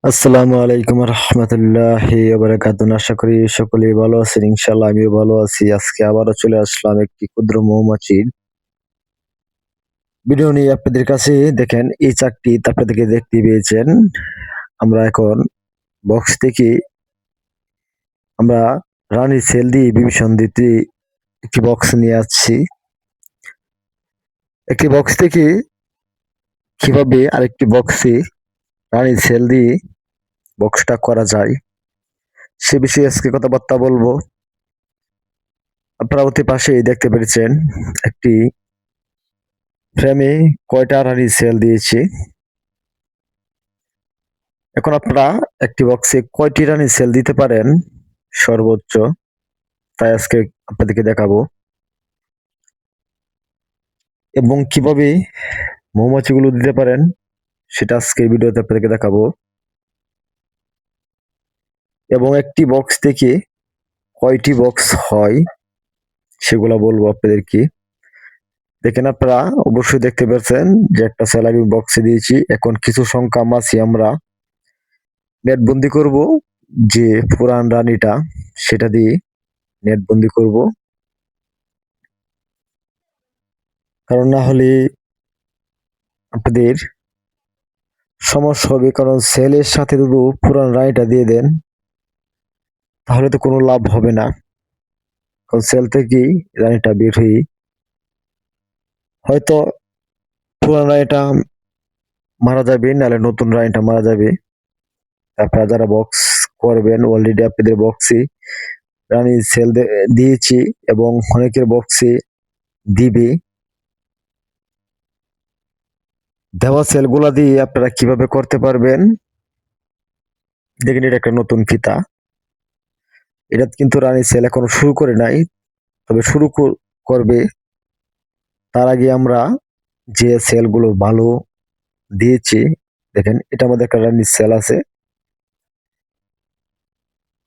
আসসালামু আলাইকুম রহমতুল্লাহি বারাকাতুহু। আশা করি সকলেই ভালো আছেন। ইনশাআল্লাহ আমিও ভালো আছি। আজকে আবারও চলে আসলাম একটি ক্ষুদ্র মৌমাছির ভিডিও নিয়ে আপনাদের কাছে। দেখেন এই চাকটি আপনাদেরকে দেখতে পেয়েছেন। আমরা এখন বক্স থেকে আমরা রানী সেল দিয়ে বিভীষণ দিতে একটি বক্স নিয়ে আসছি। একটি বক্স থেকে কিভাবে আরেকটি বক্সে রানী সেল দিয়ে বক্সটা করা যায় সে বিষয়ে আজকে কথাবার্তা বলবো। আপনারা অতি পাশেই দেখতে পেরেছেন একটি ফ্রেমে কয়টা রানী সেল দিয়েছি। এখন আপনারা একটি বক্সে কয়টি রানী সেল দিতে পারেন সর্বোচ্চ, তাই আজকে আপনাদেরকে দেখাবো এবং কিভাবে মৌমাছিগুলো দিতে পারেন সেটা আজকে ভিডিওতে আপনাদেরকে দেখাবো এবং একটি বক্স থেকে কয়টি বক্স হয় সেগুলা বলবো আপনাদেরকে। দেখেন আপনারা অবশ্যই দেখতে পাচ্ছেন যে একটা সেল আমি বক্সে দিয়েছি। এখন কিছু সংখ্যা মাছি আমরা নেট বন্দি করব, যে পুরান রানীটা সেটা দিয়ে নেট বন্দি করব, কারণ না হলে আপনাদের সমস্যা হবে। কারণ সেলের সাথে যদি পুরান রানীটা দিয়ে দেন তাহলে তো কোনো লাভ হবে না। কারণ সেল থেকেই রানীটা বের হয়ে হয়তো পুরান রানীটা মারা যাবে, নাহলে নতুন রানীটা মারা যাবে। আপনারা যারা বক্স করবেন অলরেডি আপনাদের বক্সে রানী সেল দিয়েছি এবং অনেকের বক্সে দিবে। দেওয়া সেলগুলা দিয়ে আপনারা কিভাবে করতে পারবেন, দেখেন এটা একটা নতুন ফিতা। এটা কিন্তু রানী সেল এখনো শুরু করে নাই, তবে শুরু করবে। তার আগে আমরা যে সেলগুলো ভালো দিয়েছি, দেখেন এটার মধ্যে একটা রানী সেল আছে।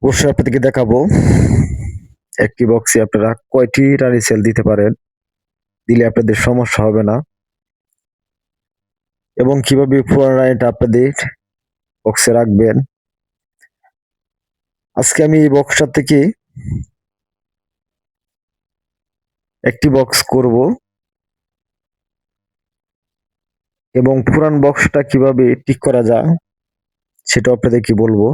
অবশ্যই আপনাদেরকে দেখাবো একটি বক্সে আপনারা কয়টি রানী সেল দিতে পারেন, দিলে আপনাদের সমস্যা হবে না এবং কিভাবে পুরান রানীটা আপনাদের বক্সে রাখবেন। আজকে আমি এই বক্সটা থেকে একটি বক্স করব এবং পুরান বক্সটা কিভাবে ঠিক করা যায় সেটা আপনাদেরকে বলবো।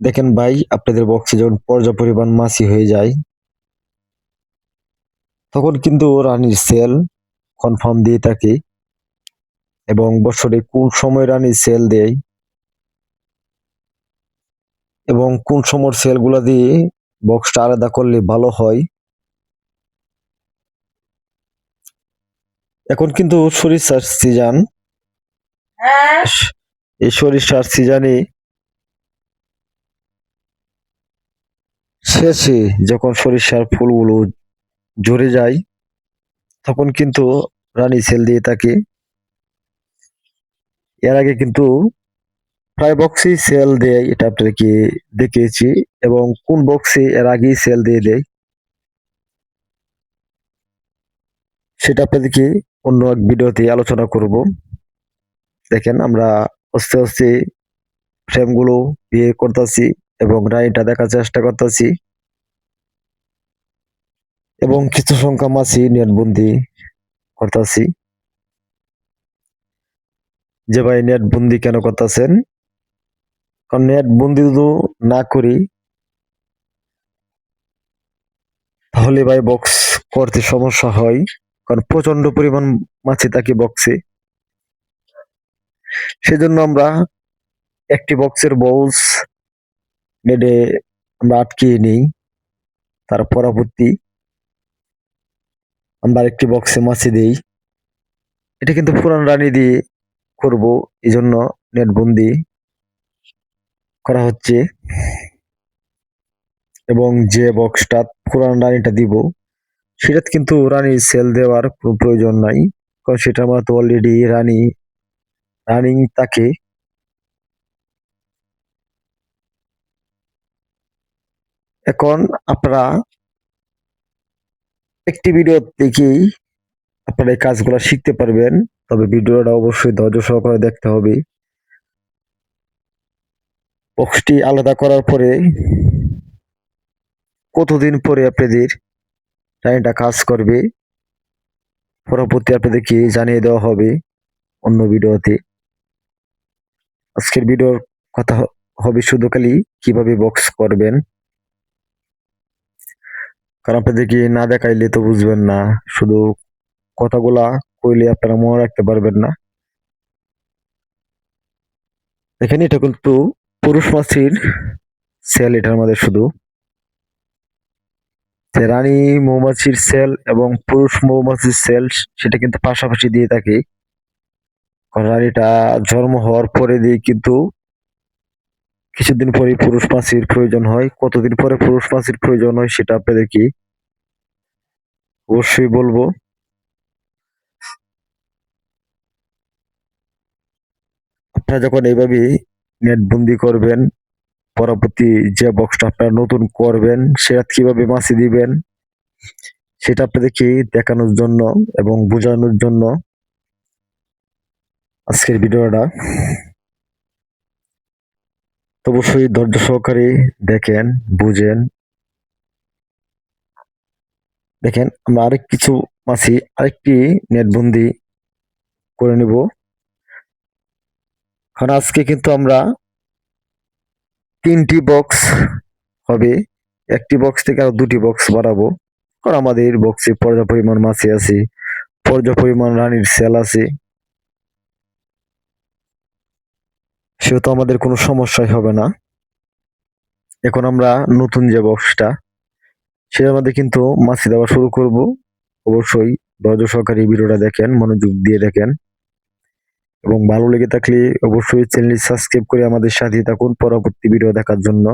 দেখেন ভাই, আপনাদের বক্সে যখন পর্যাপ্ত পরিমাণ মাছি হয়ে যায় তখন কিন্তু রানীর সেল কনফার্ম দিয়ে থাকে এবং বছরে কোন সময় রানীর সেল দেয় এবং কোন সময় সেলগুলা দিয়ে বক্সটা আলাদা করলে ভালো হয়। এখন কিন্তু সরিষার সিজন, এই সরিষার সিজনে শেষে যখন সরিষার ফুলগুলো ঝরে যায় তখন কিন্তু রানী সেল দিয়ে থাকে। এর আগে কিন্তু প্রায় বক্সেই সেল দেয়, এটা আপনাদেরকে দেখিয়েছি এবং কোন বক্সে এর আগেই সেল দিয়ে দেয় সেটা আপনাদেরকে অন্য এক ভিডিওতে আলোচনা করব। দেখেন আমরা আস্তে আস্তে ফ্রেমগুলো বিয়ে করতেছি এবং রাইনটা দেখার চেষ্টা করতেছি এবং কিছু সংখ্যা মাছি নেটবন্দি করতেছি। যে ভাই নেট বন্দি কেন করতেছেন, কারণ নেট বন্দি যদি না করি তাহলে ভাই বক্স করতে সমস্যা হয়, কারণ প্রচন্ড পরিমাণ মাছি থাকে বক্সে। সেজন্য আমরা একটি বক্সের বোলস নেটে আমরা আটকিয়ে নিই, তার পরবর্তী আমরা আরেকটি বক্সে মাছি দিই। এটা কিন্তু পুরান রানী দিয়ে করব, এই জন্য নেট বন্দি করা হচ্ছে এবং যে বক্সটা পুরান রানীটা দিব সেটা কিন্তু রানীর সেল দেওয়ার কোনো প্রয়োজন নাই, কারণ সেটা আমার তো অলরেডি রানিং থাকে। এখন আপনারা একটি ভিডিও দেখেই আপনারা এই কাজগুলো শিখতে পারবেন, তবে ভিডিওটা অবশ্যই ধৈর্য সহকারে দেখতে হবে বক্সটি আলাদা করার পরে কতদিন পরে আপনাদের রানিটা কাজ করবে পরবর্তী আপনাদেরকে জানিয়ে দেওয়া হবে অন্য ভিডিওতে। আজকের ভিডিওর কথা হবে শুধু খালি কিভাবে বক্স করবেন, কারণ আপনাদেরকে না দেখাইলে তো বুঝবেন না, শুধু কথাগুলা কইলে আপনারা মনে রাখতে পারবেন না। দেখেন এটা কিন্তু পুরুষ মাছির সেল, এটার মধ্যে শুধু যে রানী মৌমাছির সেল এবং পুরুষ মৌমাছির সেল সেটা কিন্তু পাশাপাশি দিয়ে থাকে। কারণ রানীটা জন্ম হওয়ার পরে দিয়ে কিন্তু কিছুদিন পরে পুরুষ মাছির প্রয়োজন হয়। কতদিন পরে পুরুষ মাছির প্রয়োজন হয় সেটা আপনাদেরকে অবশ্যই বলবো। আপনারা যখন এইভাবে নেট বন্দি করবেন, পরবর্তী যে বক্সটা আপনারা নতুন করবেন সেটা কিভাবে মাছি দিবেন সেটা আপনাদেরকে দেখানোর জন্য এবং বোঝানোর জন্য আজকের ভিডিওটা। তো অবশ্যই ধৈর্য সহকারে দেখেন, বুঝেন। দেখেন আমরা আরেক কিছু মাছি আরেকটি নেট বন্দি করে নেব, কারণ আজকে কিন্তু আমরা 3টি বক্স হবে, একটি বক্স থেকে আরো 2টি বক্স বাড়াবো, কারণ আমাদের বক্সে পর্যাপ্ত পরিমাণ মাছি আছে, পর্যাপ্ত পরিমাণ রানীর সেল আছে, সেহেতু আমাদের কোনো সমস্যাই হবে না। এখন আমরা নতুন যে বক্সটা সেটার মধ্যে কিন্তু মাছি দেওয়া শুরু করব। অবশ্যই ধৈর্য সহকারে ভিডিওটা দেখেন, মনোযোগ দিয়ে দেখেন, এবং ভালো লেগে থাকলে অবশ্যই চ্যানেলটি সাবস্ক্রাইব করে আমাদের সাথে থাকুন পরবর্তী ভিডিও দেখার জন্য।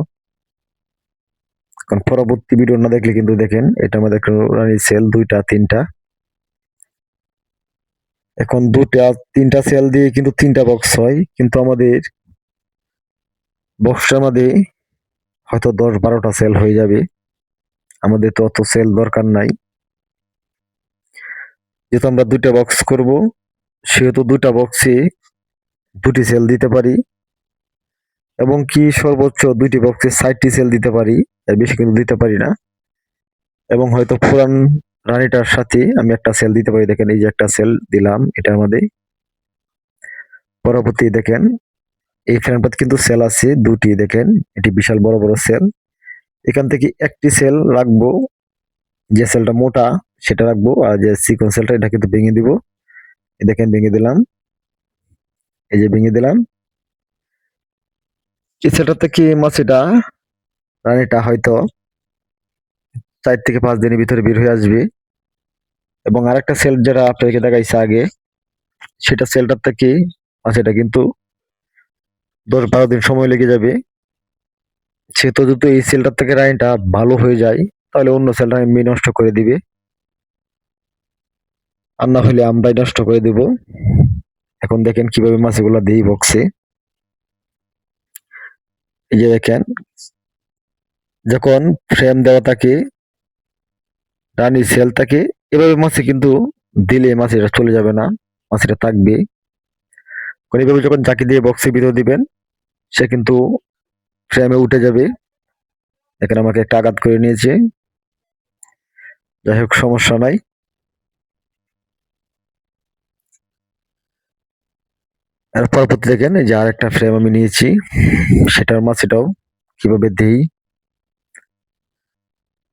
কারণ পরবর্তী ভিডিও না দেখলে কিন্তু দেখেন এটা আমাদের রানীর সেল 2টা 3টা, এখন 2টা 3টা সেল দিয়ে কিন্তু 3টা বক্স হয়, কিন্তু আমাদের বক্সটার মধ্যে হয়তো 10-12টা সেল হয়ে যাবে। আমাদের তো অত সেল দরকার নাই, যেহেতু আমরা 2টা বক্স করব সেহেতু 2টা বক্সে 2টি সেল দিতে পারি, এবং কি সর্বোচ্চ 2টি বক্সে 60টি সেল দিতে পারি, এর বেশি কিন্তু দিতে পারি না। এবং হয়তো পুরান রানীটার সাথে আমি একটা সেল দিতে পারি। দেখেন এই যে একটা সেল দিলাম এটার মধ্যে, পরবর্তী দেখেন এই ফ্রেমটাতে কিন্তু সেল আছে 2টি, দেখেন এটি বিশাল বড় বড় সেল। এখান থেকে একটি সেল রাখবো, যে সেলটা মোটা সেটা রাখবো, আর যে চিকন সেলটা এটা কিন্তু ভেঙে দিব। দেখেন ভেঙে দিলাম, এই যে ভেঙে দিলাম। এই সেলটা থেকে মাছিটা রানীটা হয়তো 4 থেকে 5 দিনের ভিতরে বের হয়ে আসবে। এবং আরেকটা সেল যেটা আপনাদেরকে দেখাইছে আগে, সেটা সেলটার থেকে মাছিটা কিন্তু 10-12 দিন সময় লেগে যাবে। সেহেতু যদি এই সেলটার থেকে রানীটা ভালো হয়ে যায় তাহলে অন্য সেলটা এমনি নষ্ট করে দিবে, আর না হলে আমরাই নষ্ট করে দিব। এখন দেখেন কিভাবে মাছগুলা দিই বক্সে, এই যে দেখেন যখন ফ্রেম দেওয়া থাকে রানী সেল থাকে, এভাবে মাছে কিন্তু দিলে মাছিটা চলে যাবে না, মাছিটা থাকবে। কারণ এইভাবে যখন জাকি দিয়ে বক্সের ভিতর দিবেন সে কিন্তু ফ্রেমে উঠে যাবে। দেখেন আমাকে একটা আঘাত করে নিয়েছে, যাই হোক সমস্যা নাই। আর পরবর্তী দেখেন এই যে আরেকটা ফ্রেম আমি নিয়েছি, সেটার মাছিটাও কিভাবে দেই,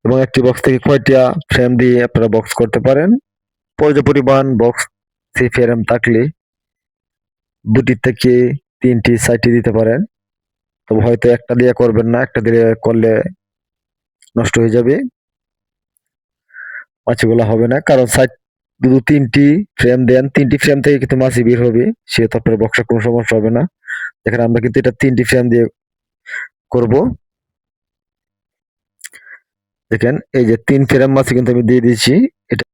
এবং একটি বক্স থেকে কয়টা ফ্রেম দিয়ে আপনারা বক্স করতে পারেন। পর্যাপ্ত পরিমাণ বক্স ফ্রেম থাকলে 2টি থেকে 3টি 4টি দিতে পারেন। তবে হয়তো একটা দিয়ে করবেন না, একটা দিয়ে করলে নষ্ট হয়ে যাবে, মাছিগুলো হবে না। কারণ সাইড শুধু 3টি ফ্রেম দেন, 3টি ফ্রেম থেকে কিন্তু মাছি বের হবে, সেহেতু আপনার বক্সের কোনো সমস্যা হবে না। এখানে আমরা কিন্তু এটা 3টি ফ্রেম দিয়ে করব। দেখেন এই যে 3 ফ্রেম মাছি কিন্তু আমি দিয়ে দিয়েছি। এটা